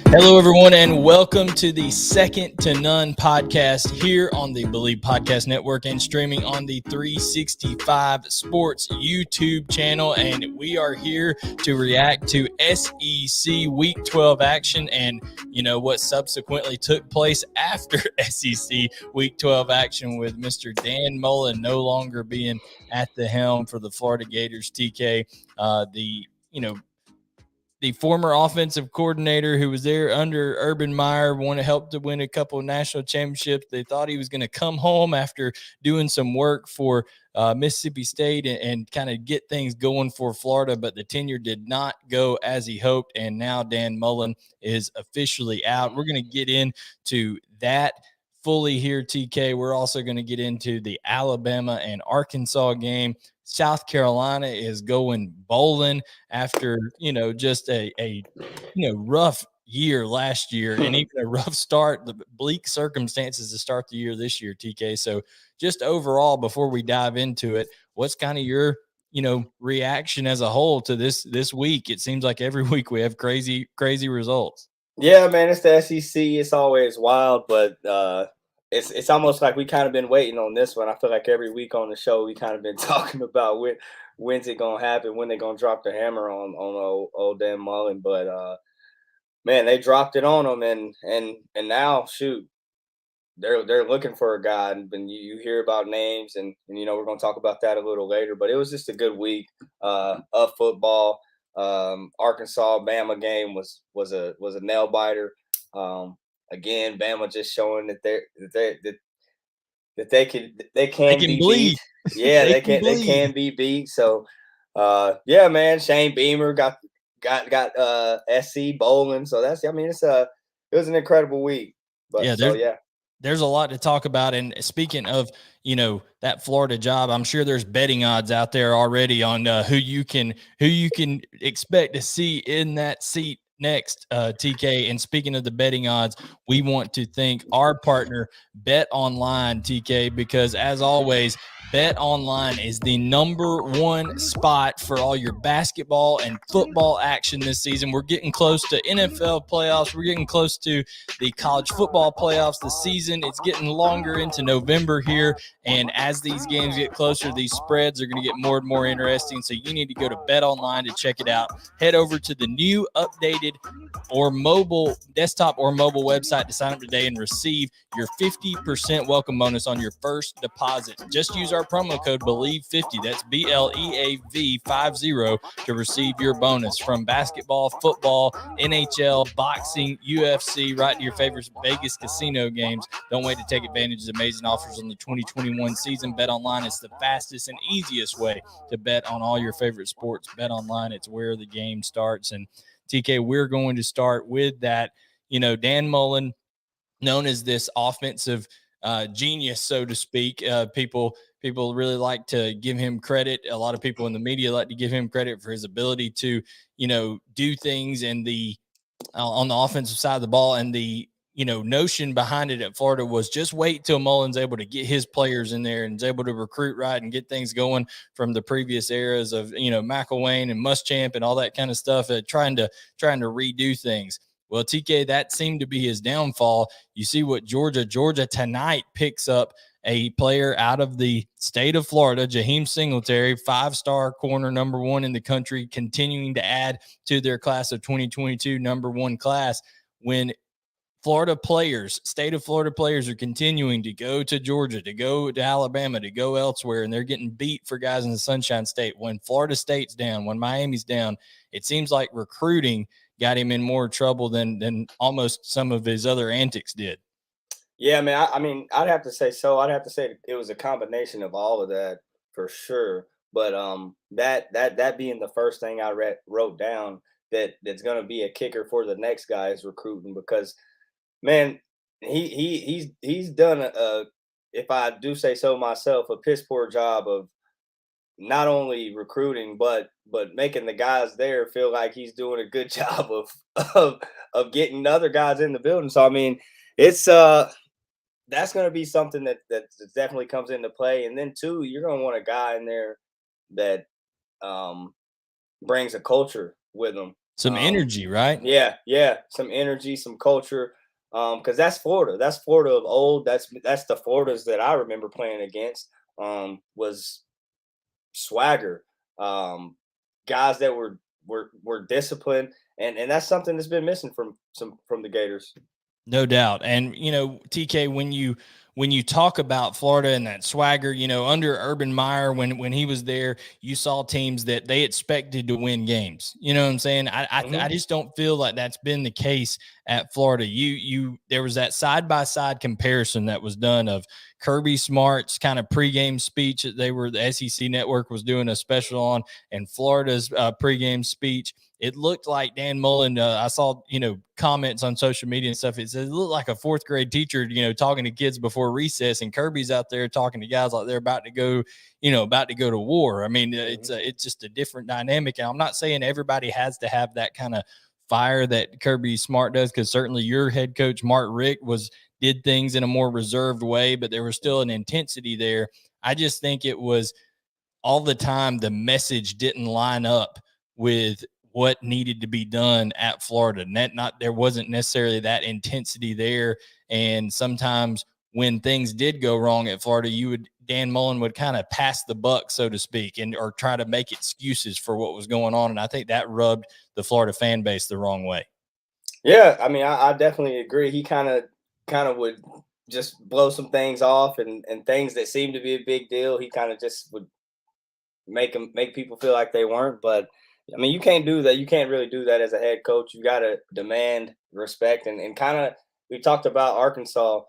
Hello, everyone, and welcome to the Second to None podcast here on the Believe Podcast Network and streaming on the 365 Sports YouTube channel. And we are here to react to SEC Week 12 action and, what subsequently took place after SEC Week 12 action with Mr. Dan Mullen no longer being at the helm for the Florida Gators. TK, the former offensive coordinator who was there under Urban Meyer, helped to win a couple of national championships. They thought he was going to come home after doing some work for Mississippi State and kind of get things going for Florida, but the tenure did not go as he hoped, and now Dan Mullen is officially out. We're going to get into that fully here, TK. We're also going to get into the Alabama and Arkansas game. South Carolina is going bowling after, just a rough year last year and even a rough start, the bleak circumstances to start the year this year, TK. So just overall, before we dive into it, what's kind of your, reaction as a whole to this week? It seems like every week we have crazy results. Yeah, man, it's the SEC. It's always wild, but it's almost like we kind of been waiting on this one. I feel like every week on the show we kind of been talking about when's it gonna happen, when they're gonna drop the hammer on old Dan Mullen. But man, they dropped it on him, and now shoot, they're looking for a guy, and you hear about names, and we're gonna talk about that a little later. But it was just a good week of football. Arkansas Bama game was a nail biter. Again, Bama just showing that they can be bleed. beat. Yeah, they can be beat. So yeah, man, Shane Beamer got SC bowling. So it was an incredible week. But yeah. There's a lot to talk about. And speaking of, that Florida job, I'm sure there's betting odds out there already on who you can expect to see in that seat next, TK. And speaking of the betting odds, we want to thank our partner, Bet Online, TK, because as always, Bet Online is the number one spot for all your basketball and football action this season. We're getting close to NFL playoffs. We're getting close to the college football playoffs this season. It's getting longer into November here. And as these games get closer, these spreads are going to get more and more interesting. So you need to go to Bet Online to check it out. Head over to the new updated or mobile desktop or mobile website to sign up today and receive your 50% welcome bonus on your first deposit. Just use our promo code BELIEVE50. That's BLEAV50 to receive your bonus from basketball, football, NHL, boxing, UFC, right to your favorite Vegas casino games. Don't wait to take advantage of the amazing offers on the 2021 season. Bet Online is the fastest and easiest way to bet on all your favorite sports. Bet Online, it's where the game starts. And TK, we're going to start with that. Dan Mullen, known as this offensive genius, so to speak. People really like to give him credit. A lot of people in the media like to give him credit for his ability to, do things in the on the offensive side of the ball. And the notion behind it at Florida was just wait till Mullen's able to get his players in there and is able to recruit right and get things going from the previous eras of McElwain and Muschamp and all that kind of stuff, trying to redo things. Well, TK, that seemed to be his downfall. You see what Georgia tonight picks up a player out of the state of Florida, Jaheim Singletary, 5-star corner, number one in the country, continuing to add to their class of 2022 number one class. When state of Florida players are continuing to go to Georgia, to go to Alabama, to go elsewhere, and they're getting beat for guys in the Sunshine State. When Florida State's down, when Miami's down, it seems like recruiting got him in more trouble than almost some of his other antics did. Yeah, man. I mean, I'd have to say so. I'd have to say it was a combination of all of that for sure. But that being the first thing I wrote down that's going to be a kicker for the next guy is recruiting, because man, he's done if I do say so myself, a piss poor job of not only recruiting but making the guys there feel like he's doing a good job of getting other guys in the building. So I mean, it's that's going to be something that definitely comes into play. And then too, you're going to want a guy in there that brings a culture with him. Some energy, right? Yeah, some energy, some culture. Because that's Florida. That's Florida of old. That's the Floridas that I remember playing against. Was swagger, guys that were disciplined, and that's something that's been missing from the Gators. No doubt. And TK, when you talk about Florida and that swagger, under Urban Meyer, when he was there, you saw teams that they expected to win games. You know what I'm saying? I just don't feel like that's been the case at Florida. There was that side by side comparison that was done of Kirby Smart's kind of pregame speech that the SEC Network was doing a special on, and Florida's pregame speech. It looked like Dan Mullen. I saw, comments on social media and stuff. It says it looked like a fourth grade teacher, talking to kids before recess, and Kirby's out there talking to guys like they're about to go to war. I mean, it's just a different dynamic. And I'm not saying everybody has to have that kind of fire that Kirby Smart does, because certainly your head coach, Mark Richt, did things in a more reserved way, but there was still an intensity there. I just think it was all the time the message didn't line up with what needed to be done at Florida. There wasn't necessarily that intensity there. And sometimes when things did go wrong at Florida, Dan Mullen would kind of pass the buck, so to speak, or try to make excuses for what was going on. And I think that rubbed the Florida fan base the wrong way. Yeah, I mean, I definitely agree. He kind of would just blow some things off, and things that seemed to be a big deal, he kind of just would make people feel like they weren't. But I mean, you can't do that. You can't really do that as a head coach. You got to demand respect, and kind of, we talked about Arkansas.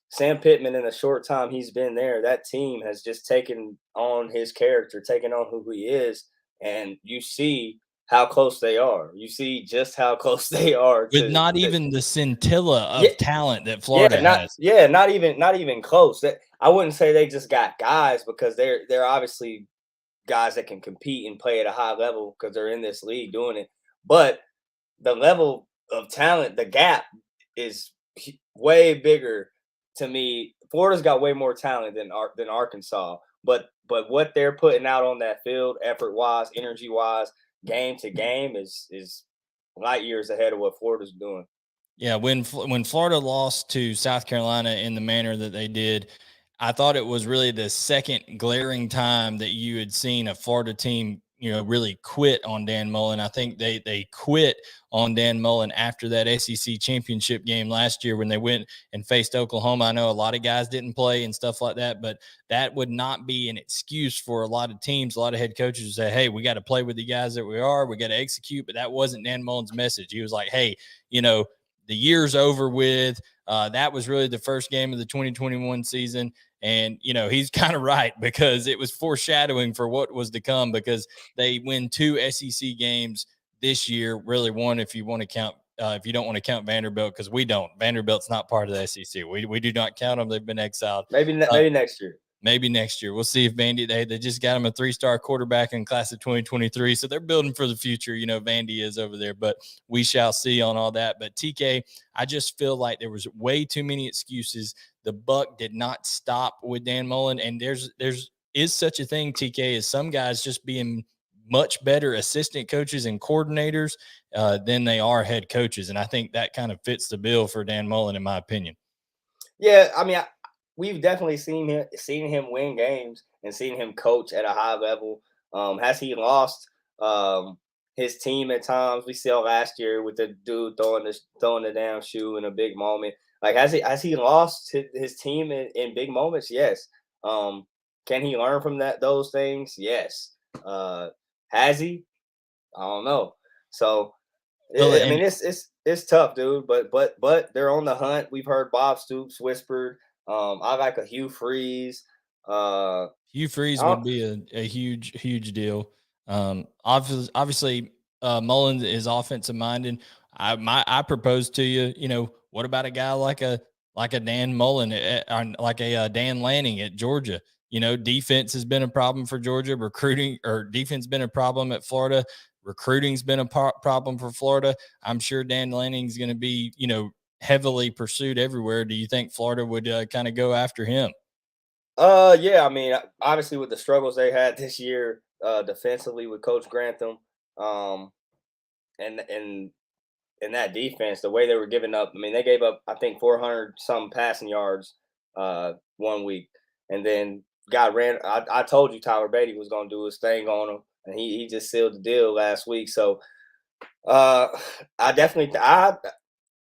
Sam Pittman, in the short time he's been there, that team has just taken on his character, taken on who he is, and you see how close they are. You see just how close they are with not even the scintilla of talent that Florida has. Yeah, not even close. I wouldn't say they just got guys, because they're obviously guys that can compete and play at a high level because they're in this league doing it. But the level of talent, the gap is way bigger to me. Florida's got way more talent than Arkansas, but what they're putting out on that field, effort wise, energy wise, game to game, is light years ahead of what Florida's doing. Yeah, when Florida lost to South Carolina in the manner that they did, I thought it was really the second glaring time that you had seen a Florida team, really quit on Dan Mullen. I think they quit on Dan Mullen after that SEC championship game last year when they went and faced Oklahoma. I know a lot of guys didn't play and stuff like that, but that would not be an excuse for a lot of teams, a lot of head coaches to say, hey, we got to play with the guys that we got to execute. But that wasn't Dan Mullen's message. He was like, hey, the year's over with. That was really the first game of the 2021 season. And, he's kind of right, because it was foreshadowing for what was to come, because they win 2 SEC games this year, really one if you want to count, if you don't want to count Vanderbilt, because we don't. Vanderbilt's not part of the SEC. We do not count them. They've been exiled. Maybe next year. Maybe next year. We'll see if Vandy, they just got him a 3-star quarterback in class of 2023. So they're building for the future. Vandy is over there, but we shall see on all that. But TK, I just feel like there was way too many excuses. The buck did not stop with Dan Mullen. And there's such a thing, TK, as some guys just being much better assistant coaches and coordinators than they are head coaches. And I think that kind of fits the bill for Dan Mullen, in my opinion. Yeah, I mean, we've definitely seen him win games and seen him coach at a high level. Has he lost his team at times? We saw last year with the dude throwing the damn shoe in a big moment. Like, has he lost his team in big moments? Yes. Can he learn from those things? Yes. Has he? I don't know. So, I mean, it's tough, dude. But they're on the hunt. We've heard Bob Stoops whispered. I like a Hugh Freeze. Hugh Freeze would be a huge deal. Obviously, Mullins is offensive minded. I propose to you, what about a guy like a Dan Mullen, like a Dan Lanning at Georgia? Defense has been a problem for Georgia. Defense been a problem at Florida. Recruiting's been a problem for Florida. I'm sure Dan Lanning's going to be, heavily pursued everywhere. Do you think Florida would kind of go after him? Yeah. I mean, obviously with the struggles they had this year defensively with Coach Grantham, and that defense, the way they were giving up. I mean, they gave up I think 400 some passing yards 1 week, and then got ran. I told you Tyler Beatty was going to do his thing on him, and he just sealed the deal last week. So I definitely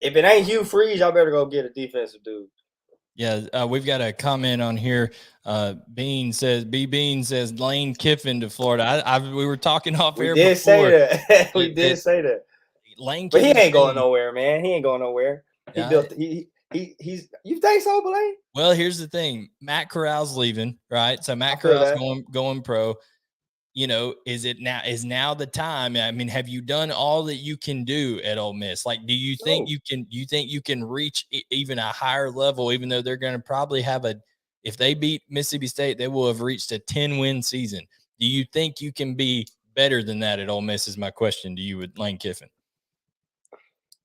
if it ain't Hugh Freeze, y'all better go get a defensive dude. Yeah, we've got a comment on here. Bean says Lane Kiffin to Florida. We were talking off air before. Say that. We did say that. Lane But Kiffin, he ain't going nowhere, man. He ain't going nowhere. He's you think so, Blayne? Well, here's the thing. Matt Corral's leaving, right? So Matt Corral's going pro. You know, is now the time? I mean, have you done all that you can do at Ole Miss? Like, do you think you can reach even a higher level, even though they're going to probably have if they beat Mississippi State, they will have reached a 10-win season. Do you think you can be better than that at Ole Miss is my question to you with Lane Kiffin.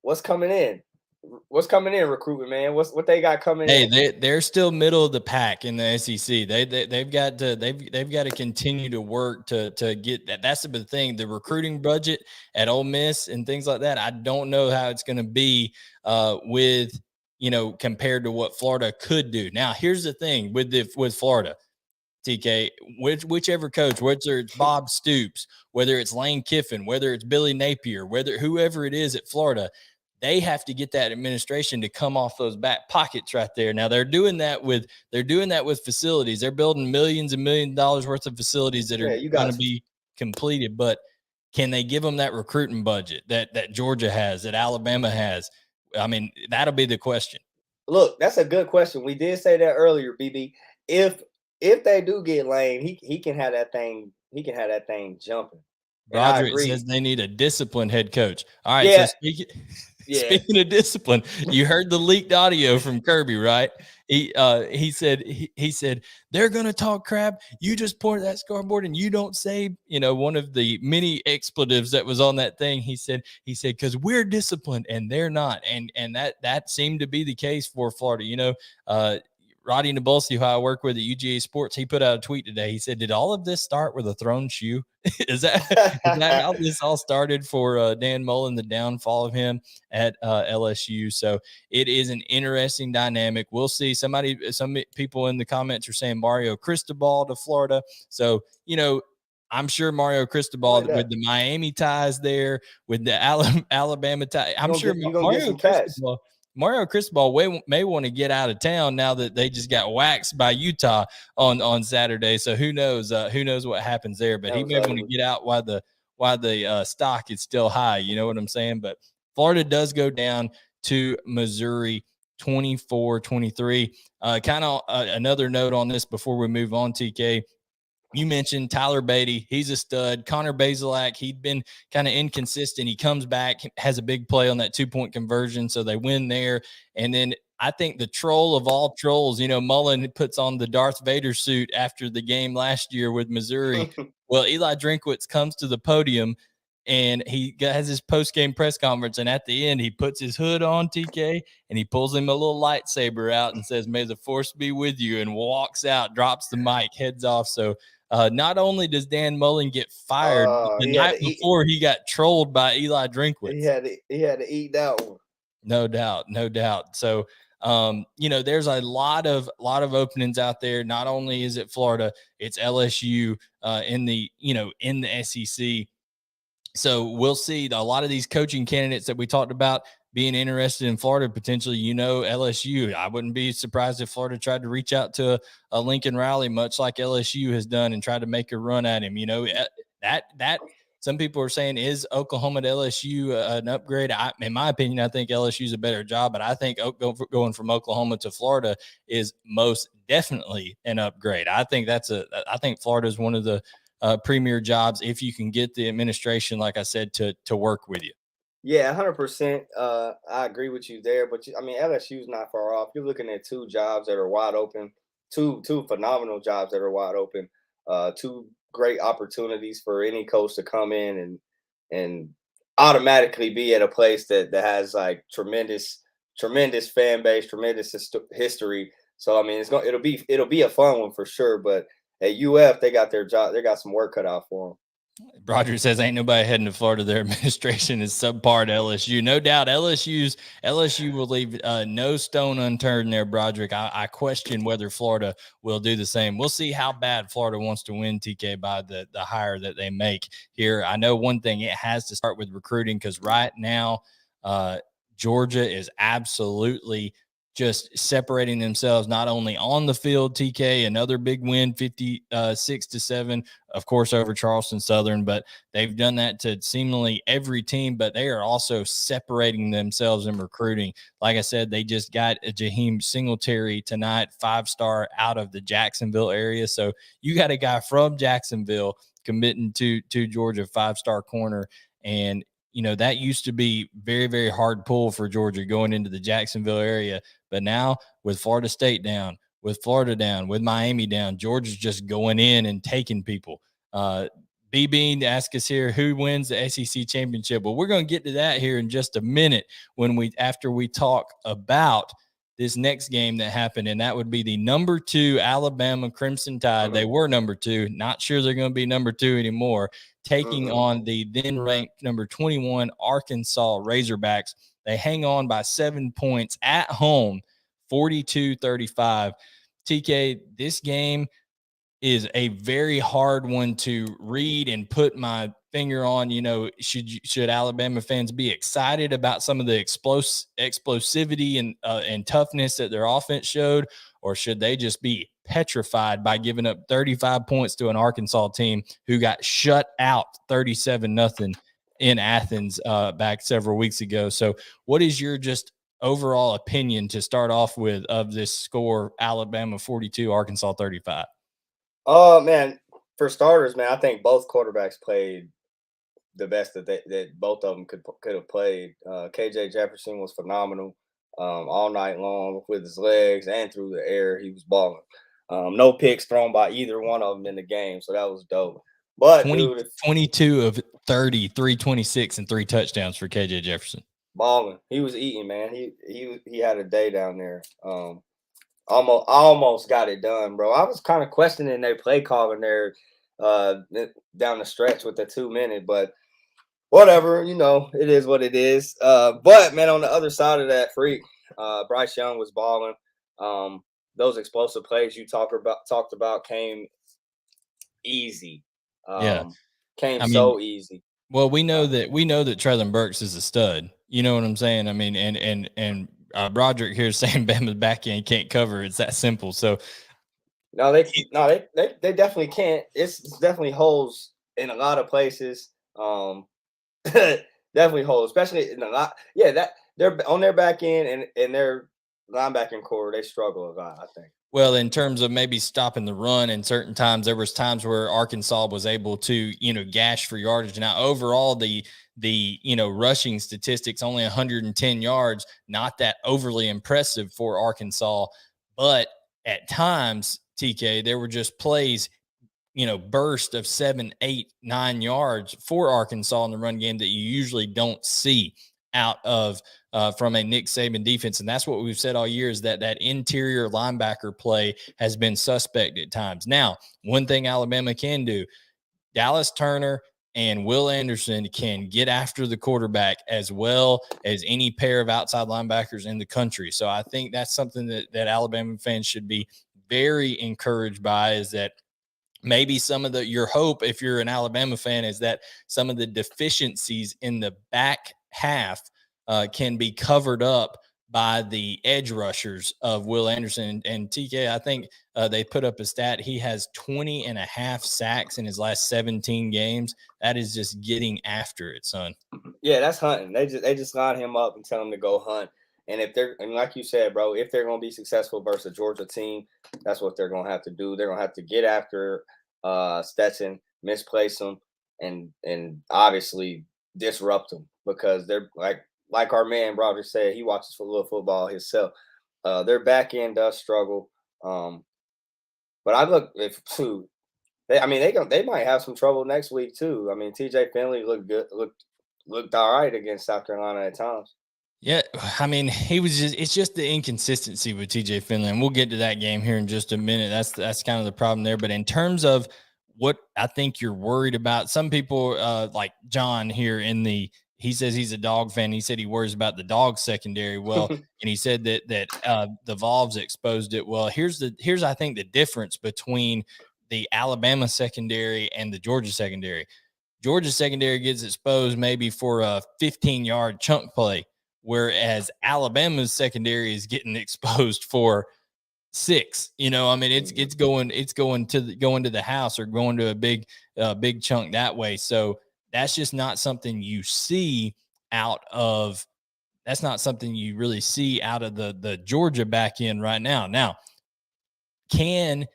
What's coming in? What's coming in recruitment, man? What they got coming in? Hey, they're still middle of the pack in the SEC. They've got to continue to work to get that. That's the thing. The recruiting budget at Ole Miss and things like that. I don't know how it's going to be with compared to what Florida could do. Now, here's the thing with Florida. TK, whichever coach, whether it's Bob Stoops, whether it's Lane Kiffin, whether it's Billy Napier, whoever it is at Florida, they have to get that administration to come off those back pockets right there. Now they're doing that with facilities. They're building millions and millions of dollars worth of facilities that are going to be completed. But can they give them that recruiting budget that Georgia has, that Alabama has? I mean, that'll be the question. Look, that's a good question. We did say that earlier, BB. If they do get Lane, he can have that thing. He can have that thing jumping. Roger says they need a disciplined head coach. All right. Yeah. So speaking of discipline, you heard the leaked audio from Kirby, right? He said they're gonna talk crap. You just point at that scoreboard and you don't say, one of the many expletives that was on that thing. He said because we're disciplined and they're not, and that seemed to be the case for Florida. Roddy Nabulsi, who I work with at UGA Sports, he put out a tweet today. He said, "Did all of this start with a thrown shoe? is that how this all started for Dan Mullen, the downfall of him at LSU?" So it is an interesting dynamic. We'll see. Some people in the comments are saying Mario Cristobal to Florida. So, I'm sure Mario Cristobal with the Miami ties there, with the Alabama tie. I'm sure Mario Cristobal may want to get out of town now that they just got waxed by Utah on Saturday. So who knows what happens there, but he may want to get out while the stock is still high. You know what I'm saying? But Florida does go down to Missouri 24-23. Kind of another note on this before we move on, TK. You mentioned Tyler Beatty. He's a stud. Connor Bazelak, he'd been kind of inconsistent. He comes back, has a big play on that 2-point conversion, so they win there. And then I think the troll of all trolls, Mullen puts on the Darth Vader suit after the game last year with Missouri. Well, Eli Drinkwitz comes to the podium, and he has his post-game press conference, and at the end, he puts his hood on, TK, and he pulls him a little lightsaber out and says, "May the force be with you," and walks out, drops the mic, heads off. So not only does Dan Mullen get fired, the night before he got trolled by Eli Drinkwitz. He had to eat that one. No doubt. So, there's a lot of openings out there. Not only is it Florida, it's LSU in the SEC. So we'll see a lot of these coaching candidates that we talked about being interested in Florida, potentially, LSU. I wouldn't be surprised if Florida tried to reach out to a Lincoln Riley, much like LSU has done, and try to make a run at him. That some people are saying, is Oklahoma to LSU an upgrade? In my opinion, I think LSU is a better job, but I think going from Oklahoma to Florida is most definitely an upgrade. I think Florida is one of the premier jobs if you can get the administration, like I said, to work with you. Yeah, 100%. I agree with you there, but LSU is not far off. You're looking at two jobs that are wide open, two phenomenal jobs that are wide open, two great opportunities for any coach to come in and automatically be at a place that has like tremendous fan base, tremendous history. So it'll be a fun one for sure. But at UF, they got their job. They got some work cut out for them. Roger says, ain't nobody heading to Florida. Their administration is subpar to LSU. No doubt LSU will leave no stone unturned there, Broderick. I question whether Florida will do the same. We'll see how bad Florida wants to win, TK, by the hire that they make here. I know one thing, it has to start with recruiting, because right now Georgia is absolutely just separating themselves not only on the field, TK, another big win, 56-7, of course, over Charleston Southern, but they've done that to seemingly every team, but they are also separating themselves in recruiting. Like I said, they just got a Jaheim Singletary tonight, 5-star out of the Jacksonville area. So you got a guy from Jacksonville committing to Georgia, 5-star corner. And that used to be very, very hard pull for Georgia going into the Jacksonville area. But now with Florida State down, with Florida down, with Miami down, Georgia's just going in and taking people. B-Bean ask us here, who wins the SEC championship? Well, we're going to get to that here in just a minute after we talk about this next game that happened, and that would be the number 2 Alabama Crimson Tide. They were number 2. Not sure they're going to be number 2 anymore, taking on the then-ranked number 21 Arkansas Razorbacks. They hang on by 7 points at home, 42-35. TK, this game is a very hard one to read and put my finger on. Should Alabama fans be excited about some of the explosivity and toughness that their offense showed, or should they just be petrified by giving up 35 points to an Arkansas team who got shut out 37-0 in Athens back several weeks ago? So what is your just overall opinion to start off with of this score, Alabama 42, Arkansas 35? Oh man, for starters, man, I think both quarterbacks played the best that both of them could have played. KJ Jefferson was phenomenal all night long with his legs and through the air. He was balling. No picks thrown by either one of them in the game, so that was dope. But 22 of 30, 326 and 3 touchdowns for KJ Jefferson. Balling. He was eating, man. He had a day down there. Almost got it done, bro. I was kind of questioning their play calling there down the stretch with the 2-minute, but whatever, it is what it is. But man, on the other side of that freak, Bryce Young was balling. Those explosive plays you talked about came easy. So easy. Well, we know that Treylon Burks is a stud. You know what I'm saying? I mean, and Broderick here is saying Bama's back end can't cover. It's that simple. So they definitely can't. It's definitely holes in a lot of places. Definitely holes, especially in a lot. Yeah, that they're on their back end and their linebacking core. They struggle a lot, I think. Well, in terms of maybe stopping the run, in certain times, there was times where Arkansas was able to, gash for yardage. Now, overall, the rushing statistics, only 110 yards, not that overly impressive for Arkansas. But at times, TK, there were just plays, burst of 7, 8, 9 yards for Arkansas in the run game that you usually don't see out of from a Nick Saban defense. And that's what we've said all year, is that interior linebacker play has been suspect at times. Now, one thing Alabama can do, Dallas Turner and Will Anderson can get after the quarterback as well as any pair of outside linebackers in the country. So I think that's something that Alabama fans should be very encouraged by, is that maybe some of your hope, if you're an Alabama fan, is that some of the deficiencies in the back half can be covered up by the edge rushers of Will Anderson. And TK, I think they put up a stat. He has 20 and a half sacks in his last 17 games. That is just getting after it, son. Yeah, that's hunting. They just line him up and tell him to go hunt. And like you said, bro, if they're going to be successful versus a Georgia team, that's what they're going to have to do. They're going to have to get after Stetson, misplace him, and obviously disrupt them, because they're like our man Broderick said, he watches for little football himself. Their back end does struggle. But I look they might have some trouble next week too. I mean, TJ Finley looked all right against South Carolina at times. Yeah, I mean, it's just the inconsistency with TJ Finley, and we'll get to that game here in just a minute. That's kind of the problem there. But in terms of what I think you're worried about. Some people like John here he says he's a dog fan. He said he worries about the dog secondary. Well, and he said that the Vols exposed it. Well, here's I think the difference between the Alabama secondary and the Georgia secondary. Georgia secondary gets exposed maybe for a 15-yard chunk play, whereas Alabama's secondary is getting exposed for 6. I mean, it's going to the house or going to a big chunk that way. So that's just not something you see that's not something you really see out of the Georgia back end right now. Now, can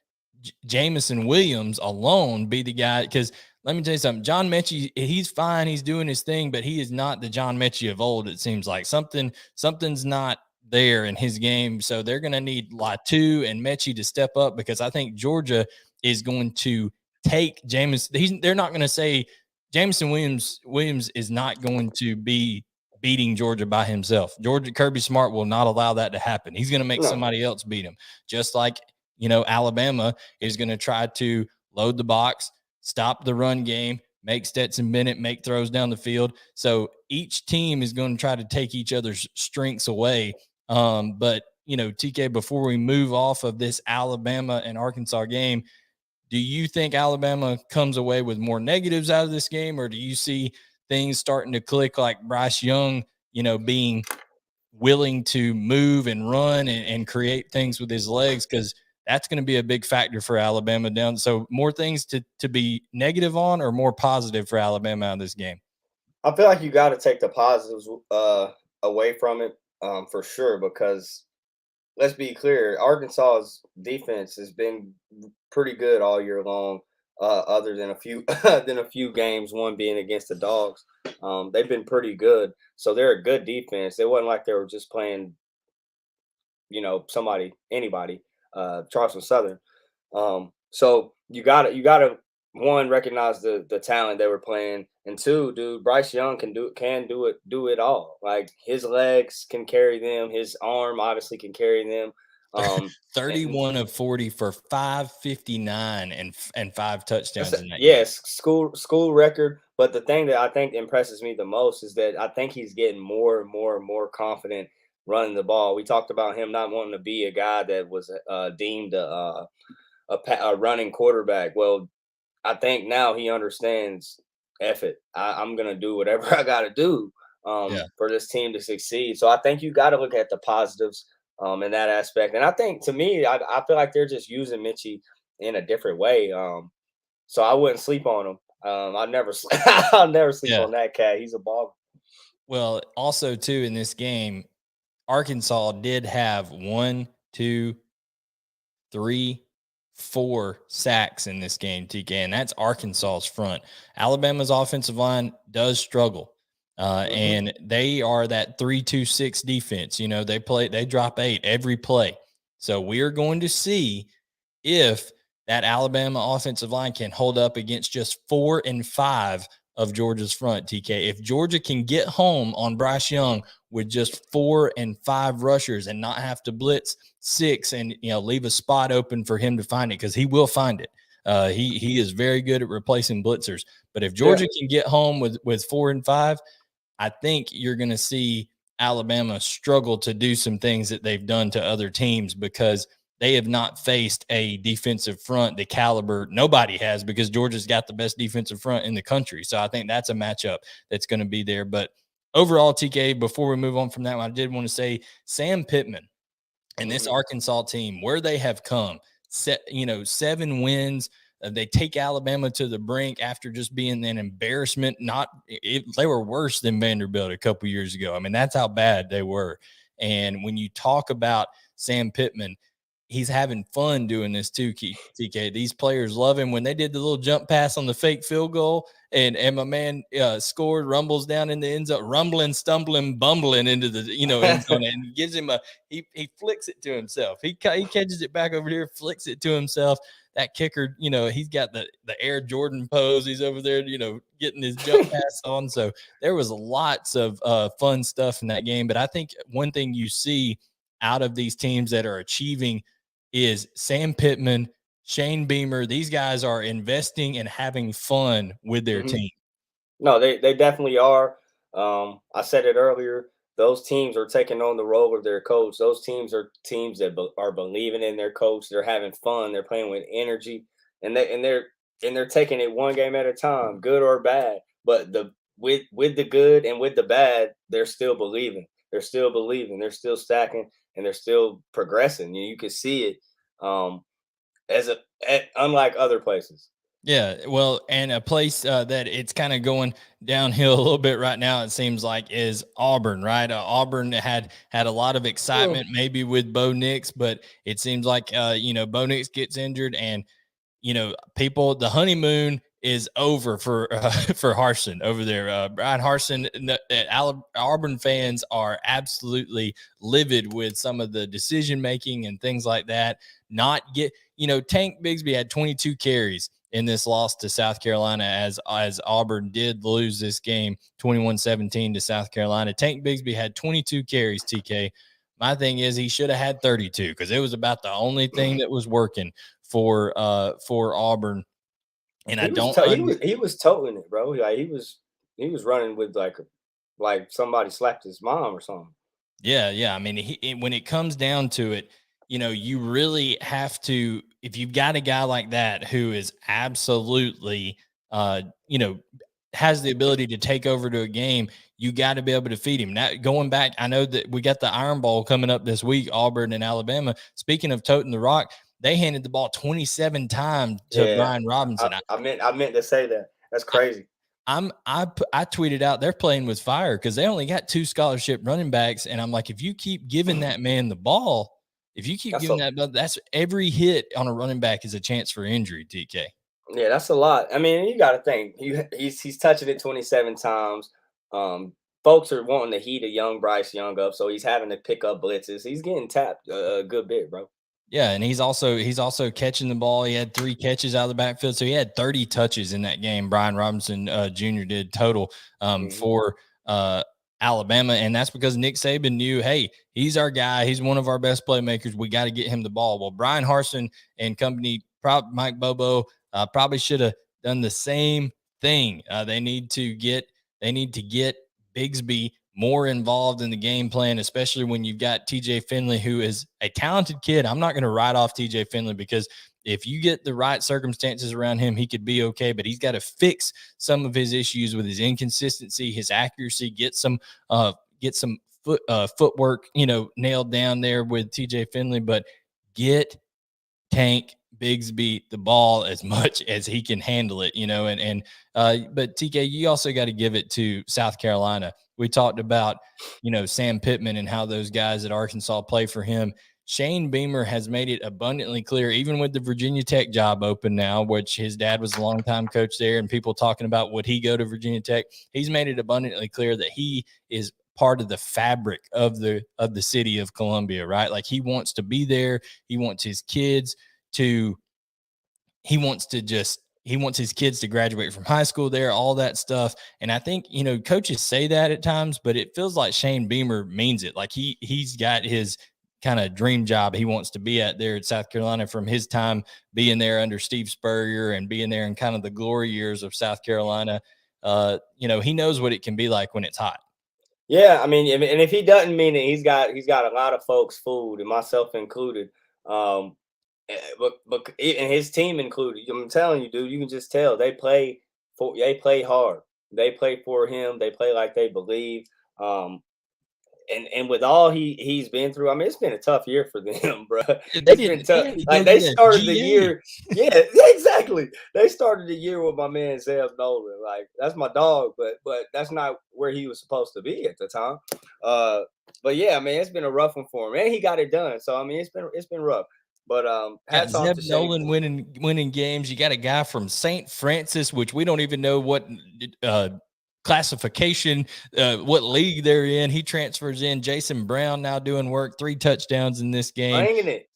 Jamison Williams alone be the guy? Because let me tell you something, John Mechie, he's fine. He's doing his thing, but he is not the John Mechie of old. It seems like something's not there in his game. So they're going to need Latu and Mechie to step up, because I think Georgia is going to take Jamison. They're not going to say Jamison Williams is not going to be beating Georgia by himself. Kirby Smart will not allow that to happen. He's going to make somebody else beat him, just like Alabama is going to try to load the box, stop the run game, make Stetson Bennett make throws down the field. So each team is going to try to take each other's strengths away. But TK, before we move off of this Alabama and Arkansas game, do you think Alabama comes away with more negatives out of this game, or do you see things starting to click, like Bryce Young, being willing to move and run and create things with his legs? Because that's going to be a big factor for Alabama down. So more things to be negative on, or more positive for Alabama out of this game? I feel like you got to take the positives away from it for sure, because let's be clear, Arkansas's defense has been pretty good all year long, other than a few games, one being against the Dogs. They've been pretty good. So they're a good defense. It wasn't like they were just playing, anybody, Charleston Southern. So you gotta one, recognize the talent they were playing, and two, dude, Bryce Young can do it all. Like, his legs can carry them, his arm obviously can carry them. 31 of 40 for 559 and 5 touchdowns in that game. Yes, school record. But the thing that I think impresses me the most is that I think he's getting more and more confident running the ball. We talked about him not wanting to be a guy that was deemed a running quarterback. Well, I think now he understands, F it, I'm going to do whatever I got to do for this team to succeed. So I think you got to look at the positives in that aspect. And I think, to me, I feel like they're just using Mechie in a different way. So I wouldn't sleep on him. I'll never sleep on that cat. He's a baller. Well, also, too, in this game, Arkansas did have 1, 2, 3, 4 sacks in this game, TK, and that's Arkansas's front. Alabama's offensive line does struggle, and they are that 3-2-6 defense. They drop 8 every play. So we are going to see if that Alabama offensive line can hold up against just 4 and 5 of Georgia's front, TK. If Georgia can get home on Bryce Young with just 4 and 5 rushers and not have to blitz 6 and leave a spot open for him to find it, because he will find it. He is very good at replacing blitzers. But if Georgia can get home with 4 and 5, I think you're going to see Alabama struggle to do some things that they've done to other teams, because they have not faced a defensive front the caliber nobody has, because Georgia's got the best defensive front in the country. So I think that's a matchup that's going to be there. But overall, TK, before we move on from that one, I did want to say Sam Pittman and this Arkansas team, where they have come, 7 wins. They take Alabama to the brink after just being an embarrassment. They were worse than Vanderbilt a couple years ago. I mean, that's how bad they were. And when you talk about Sam Pittman, he's having fun doing this too, TK. These players love him. When they did the little jump pass on the fake field goal, and my man scored, rumbles down in the end zone, rumbling, stumbling, bumbling into the end zone, and gives him he flicks it to himself. He catches it back over here, flicks it to himself. That kicker, he's got the Air Jordan pose. He's over there, getting his jump pass on. So there was lots of fun stuff in that game. But I think one thing you see out of these teams that are achieving is Sam Pittman Shane Beamer, these guys are investing and having fun with their Mhm. team. No, they definitely are. I said it earlier. Those teams are taking on the role of their coach. Those teams are teams that are believing in their coach. They're having fun. They're playing with energy, and they're taking it one game at a time, good or bad. But the with the good and with the bad, they're still believing. They're still believing. They're still stacking, and they're still progressing. You can see it as unlike other places. Yeah, well, and a place that it's kind of going downhill a little bit right now, it seems like, is Auburn, right? Auburn had a lot of Mm. excitement, maybe with Bo Nix, but it seems like Bo Nix gets injured, and people, the honeymoon is over for for Harsin over there. Brian Harsin, Auburn fans are absolutely livid with some of the decision making and things like that. Not get, Tank Bigsby had 22 carries in this loss to South Carolina as Auburn did lose this game 21-17 to South Carolina. Tank Bigsby had 22 carries, TK. My thing is he should have had 32 because it was about the only thing that was working for Auburn. And I don't He was toting it, bro. Like he was running with like somebody slapped his mom or something. Yeah. I mean, when it comes down to it, you really have to, if you've got a guy like that who is absolutely, uh, you know, has the ability to take over to a game, you got to be able to feed him. Now, going back, I know that we got the Iron Bowl coming up this week, Auburn and Alabama. Speaking of toting the rock, they handed the ball 27 times to Yeah, Brian Robinson. I meant to say that. That's crazy. I tweeted out they're playing with fire because they only got 2 scholarship running backs, and I'm like, if you keep giving that man the ball, if you keep That's giving a that's every hit on a running back is a chance for injury. TK. Yeah, that's a lot. I mean, you got to think he's touching it 27 times. Folks are wanting to heat a young Bryce Young up, so he's having to pick up blitzes. He's getting tapped a good bit, bro. Yeah, and he's also catching the ball. He had 3 catches out of the backfield, so he had 30 touches in that game. Brian Robinson Jr. did total Mhm. for Alabama, and that's because Nick Saban knew, hey, he's our guy. He's one of our best playmakers. We got to get him the ball. Well, Brian Harsin and company, Mike Bobo, probably should have done the same thing. They need to get Bigsby more involved in the game plan, especially when you've got TJ Finley, who is a talented kid. I'm not going to write off TJ Finley because if you get the right circumstances around him, he could be okay, but he's got to fix some of his issues with his inconsistency, his accuracy, get some footwork, nailed down there with TJ Finley, but get Tank Bigsby the ball as much as he can handle it, but TK, you also got to give it to South Carolina. We talked about, Sam Pittman and how those guys at Arkansas play for him. Shane Beamer has made it abundantly clear, even with the Virginia Tech job open now, which his dad was a longtime coach there, and people talking about would he go to Virginia Tech. He's made it abundantly clear that he is part of the fabric of the city of Columbia, right? Like he wants to be there. He wants his kids to he wants his kids to graduate from high school there, all that stuff. And I think, coaches say that at times, but it feels like Shane Beamer means it. Like he's got his kind of dream job he wants to be at there at South Carolina from his time being there under Steve Spurrier and being there in kind of the glory years of South Carolina. He knows what it can be like when it's hot. Yeah, I mean, and if he doesn't mean it, he's got a lot of folks fooled, and myself included. Um, and his team included. I'm telling you, dude, you can just tell they play hard. They play for him. They play like they believe. Um, and with all he's been through, I mean, it's been a tough year for them, bro. They It's been didn't. tough. He had to Like go they get a started the GA. year, yeah, exactly. They started the year with my man Sam Nolan. Like that's my dog, but that's not where he was supposed to be at the time. Uh, but yeah, I mean, it's been a rough one for him, and he got it done. So I mean, it's been rough. But Got hats off Zeb to Shane. Nolan winning games. You got a guy from St. Francis, which we don't even know what classification, what league they're in. He transfers in. Jason Brown now doing work, 3 touchdowns in this game.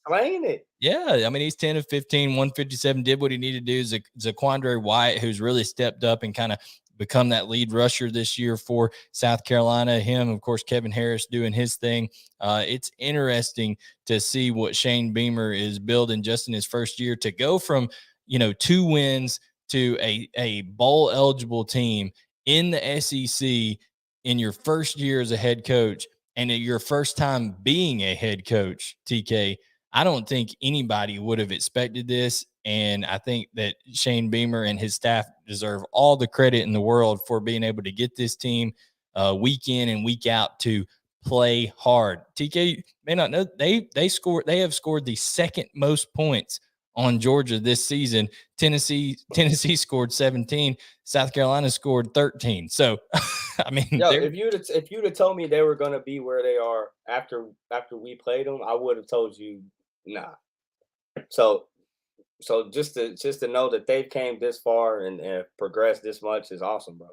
Playing it. Yeah, I mean, he's 10 of 15, 157, did what he needed to do. Zaquandre White, who's really stepped up and kind of become that lead rusher this year for South Carolina. Him, of course, Kevin Harris doing his thing. It's interesting to see what Shane Beamer is building just in his first year, to go from, 2 wins to a bowl eligible team in the SEC in your first year as a head coach, and at your first time being a head coach, TK. I don't think anybody would have expected this. And I think that Shane Beamer and his staff deserve all the credit in the world for being able to get this team week in and week out to play hard. TK may not know, they have scored the second most points on Georgia this season. Tennessee scored 17. South Carolina scored 13. So, I mean, if you'd have told me they were going to be where they are after we played them, I would have told you nah. So just to know that they've came this far and progressed this much is awesome, bro.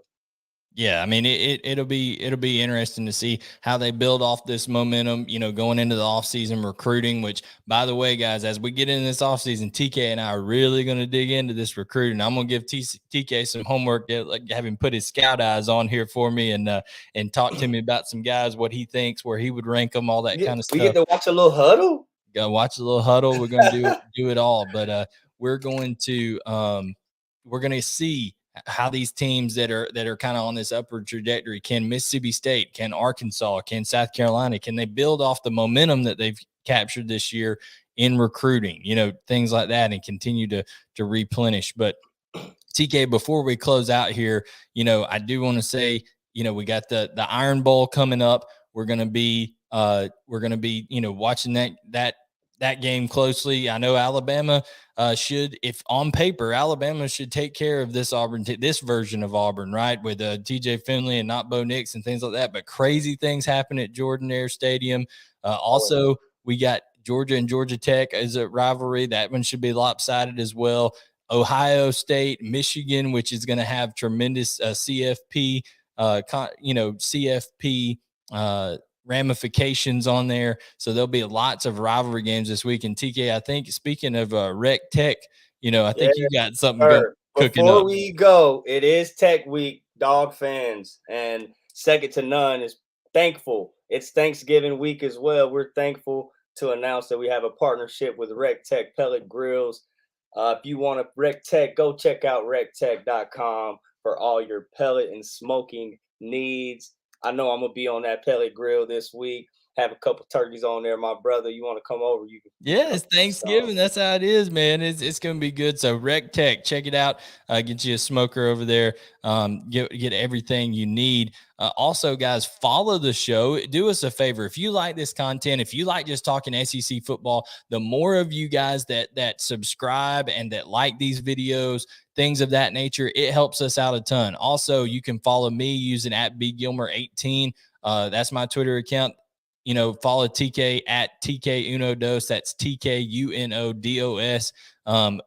Yeah, I mean, it'll be interesting to see how they build off this momentum, going into the offseason recruiting, which, by the way, guys, as we get into this offseason, TK and I are really going to dig into this recruiting. I'm going to give TK some homework, like have him put his scout eyes on here for me and talk to me about some guys, what he thinks, where he would rank them, all that kind of stuff. We get to watch a little huddle? Go watch a little huddle. We're going to do it all, but we're going to see how these teams that are kind of on this upward trajectory, can Mississippi State, can Arkansas, can South Carolina, can they build off the momentum that they've captured this year in recruiting, things like that, and continue to replenish. But TK, before we close out here, I do want to say, we got the Iron Bowl coming up. We're going to be watching that game closely. I know Alabama should, if on paper, Alabama should take care of this Auburn, this version of Auburn, right, with TJ Finley and not Bo Nix and things like that. But crazy things happen at Jordan-Hare Stadium. Also, we got Georgia and Georgia Tech as a rivalry. That one should be lopsided as well. Ohio State, Michigan, which is going to have tremendous CFP, ramifications on there. So there'll be lots of rivalry games this week. And TK, I think, speaking of Rec Tech, I think you got something cooking up. Before we go, it is Tech Week, dog fans, and second to none is thankful. It's Thanksgiving week as well. We're thankful to announce that we have a partnership with Rec Tech Pellet Grills. If you want to Rec Tech, go check out rectech.com for all your pellet and smoking needs. I know I'm going to be on that pellet grill this week. Have a couple turkeys on there, my brother. You want to come over? You can. Yeah, it's Thanksgiving. That's how it is, man. It's going to be good. So Rec Tech, check it out. Get you a smoker over there. Get everything you need. Also, guys, follow the show. Do us a favor. If you like this content, if you like just talking SEC football, the more of you guys that subscribe and that like these videos, things of that nature, it helps us out a ton. Also, you can follow me using @BGilmer18. That's my Twitter account. Follow TK at TK Unodos. That's TKUNODOS.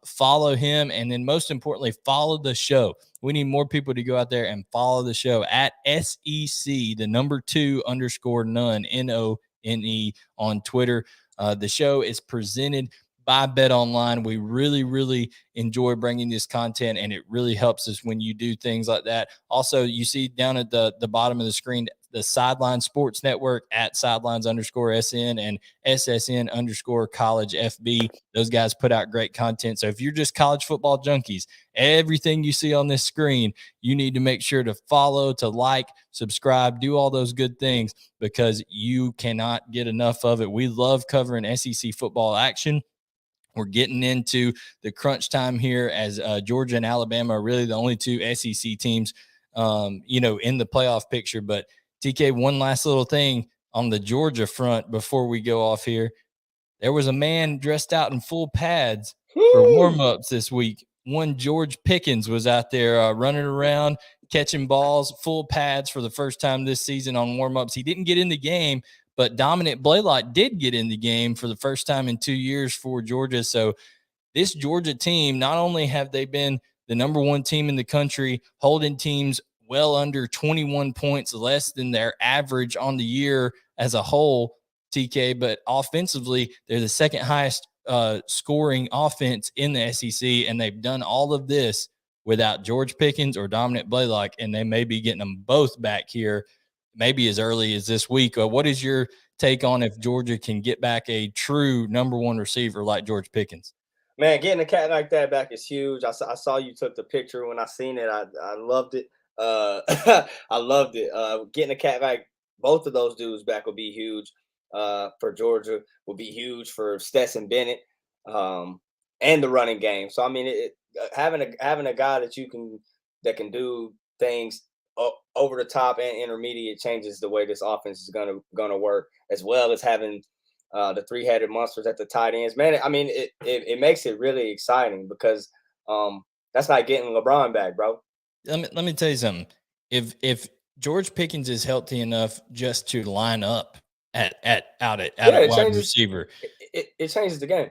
Follow him. And then most importantly, follow the show. We need more people to go out there and follow the show at SEC, the number 2_none, NONE on Twitter. The show is presented by Bet Online. We really, really enjoy bringing this content, and it really helps us when you do things like that. Also, you see down at the bottom of the screen, the Sideline Sports Network at sidelines_SN and SSN_college FB. Those guys put out great content. So if you're just college football junkies, everything you see on this screen, you need to make sure to follow, to like, subscribe, do all those good things, because you cannot get enough of it. We love covering SEC football action. We're getting into the crunch time here, as Georgia and Alabama are really the only two SEC teams, in the playoff picture. But TK, one last little thing on the Georgia front before we go off here. There was a man dressed out in full pads for warm-ups this week. One George Pickens was out there running around, catching balls, full pads for the first time this season on warm-ups. He didn't get in the game, but Dominic Blaylock did get in the game for the first time in 2 years for Georgia. So this Georgia team, not only have they been the number one team in the country, holding teams well under 21 points less than their average on the year as a whole, TK, but offensively, they're the second highest scoring offense in the SEC, and they've done all of this without George Pickens or Dominic Blaylock, and they may be getting them both back here maybe as early as this week. What is your take on if Georgia can get back a true number one receiver like George Pickens? Man, getting a cat like that back is huge. I saw you took the picture when I seen it. I loved it. I loved it. Getting a cat like both of those dudes back will be huge. For Georgia, will be huge for Stetson Bennett, and the running game. So I mean, having a guy that can do things over the top and intermediate changes the way this offense is gonna work, as well as having the three-headed monsters at the tight ends. Man, I mean, it makes it really exciting because that's like getting LeBron back, bro. Let me tell you something. If George Pickens is healthy enough just to line up at wide receiver, it changes the game.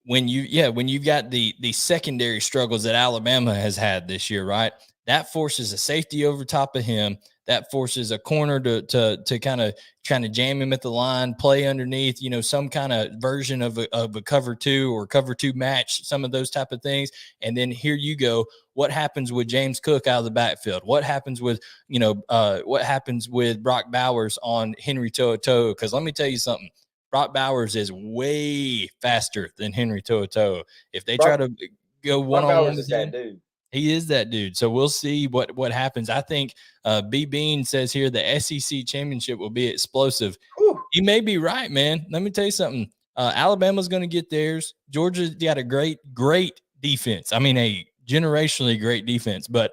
When you've got the secondary struggles that Alabama has had this year, right? That forces a safety over top of him. That forces a corner to kind of jam him at the line, play underneath, some kind of version of a cover two or cover two match, some of those type of things. And then here you go. What happens with James Cook out of the backfield? What happens with, Brock Bowers on Henry To'oTo'o? Because let me tell you something. Brock Bowers is way faster than Henry To'oTo'o. If they try to go one-on-one with him, dude. He is that dude. So we'll see what happens. I think B. Bean says here the SEC championship will be explosive. Whew. He may be right, man. Let me tell you something. Alabama's going to get theirs. Georgia's got a great defense. I mean, a generationally great defense. But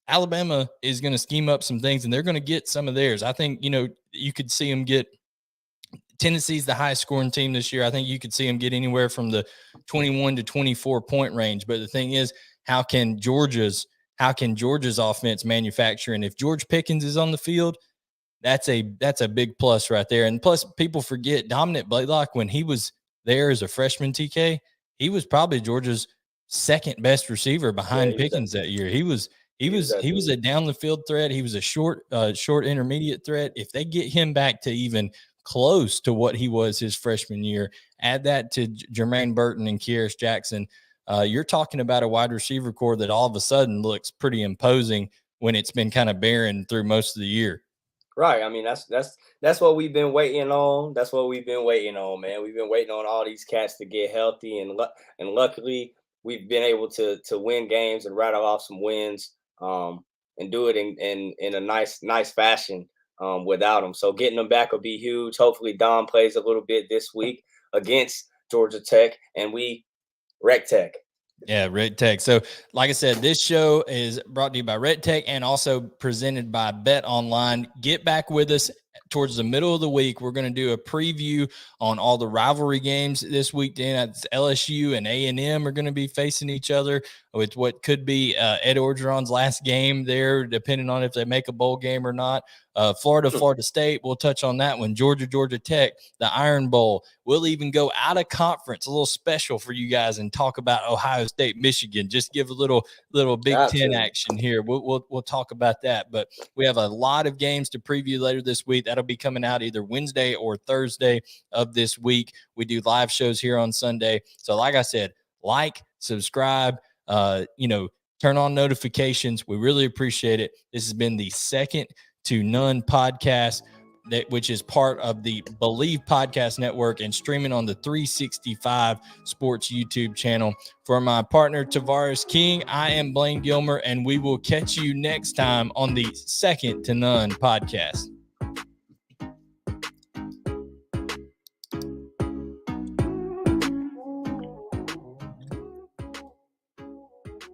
Alabama is going to scheme up some things, and they're going to get some of theirs. I think, you could see them get – Tennessee's the highest scoring team this year. I think you could see them get anywhere from the 21 to 24 point range. But the thing is, how can Georgia's offense manufacture? And if George Pickens is on the field, that's a big plus right there. And plus, people forget Dominic Blaylock, when he was there as a freshman, TK, he was probably Georgia's second best receiver behind Pickens that year. He was a down the field threat. He was a short intermediate threat. If they get him back to even close to what he was his freshman year, add that to Jermaine Burton and Kearis Jackson, you're talking about a wide receiver core that all of a sudden looks pretty imposing when it's been kind of barren through most of the year. Right. I mean, that's what we've been waiting on. That's what we've been waiting on, man. We've been waiting on all these cats to get healthy, and luckily we've been able to win games and rattle off some wins, and do it in a nice fashion. Without them. So getting them back will be huge. Hopefully Dom plays a little bit this week against Georgia Tech, and we Rec Tech. Yeah, Red Tech. So, like I said, this show is brought to you by Red Tech and also presented by Bet Online. Get back with us towards the middle of the week. We're going to do a preview on all the rivalry games this week. LSU and A&M are going to be facing each other with what could be Ed Orgeron's last game there, depending on if they make a bowl game or not. Florida State, we'll touch on that one. Georgia Tech, the Iron Bowl. We'll even go out of conference, a little special for you guys, and talk about Ohio State, Michigan. Just give a little Big Ten action here. We'll talk about that. But we have a lot of games to preview later this week. That'll be coming out either Wednesday or Thursday of this week. We do live shows here on Sunday. So like I said, subscribe, turn on notifications. We really appreciate it. This has been the Second to None podcast, which is part of the Believe Podcast Network and streaming on the 365 Sports YouTube channel. For my partner, Tavarres King, I am Blayne Gilmer, and we will catch you next time on the Second to None podcast.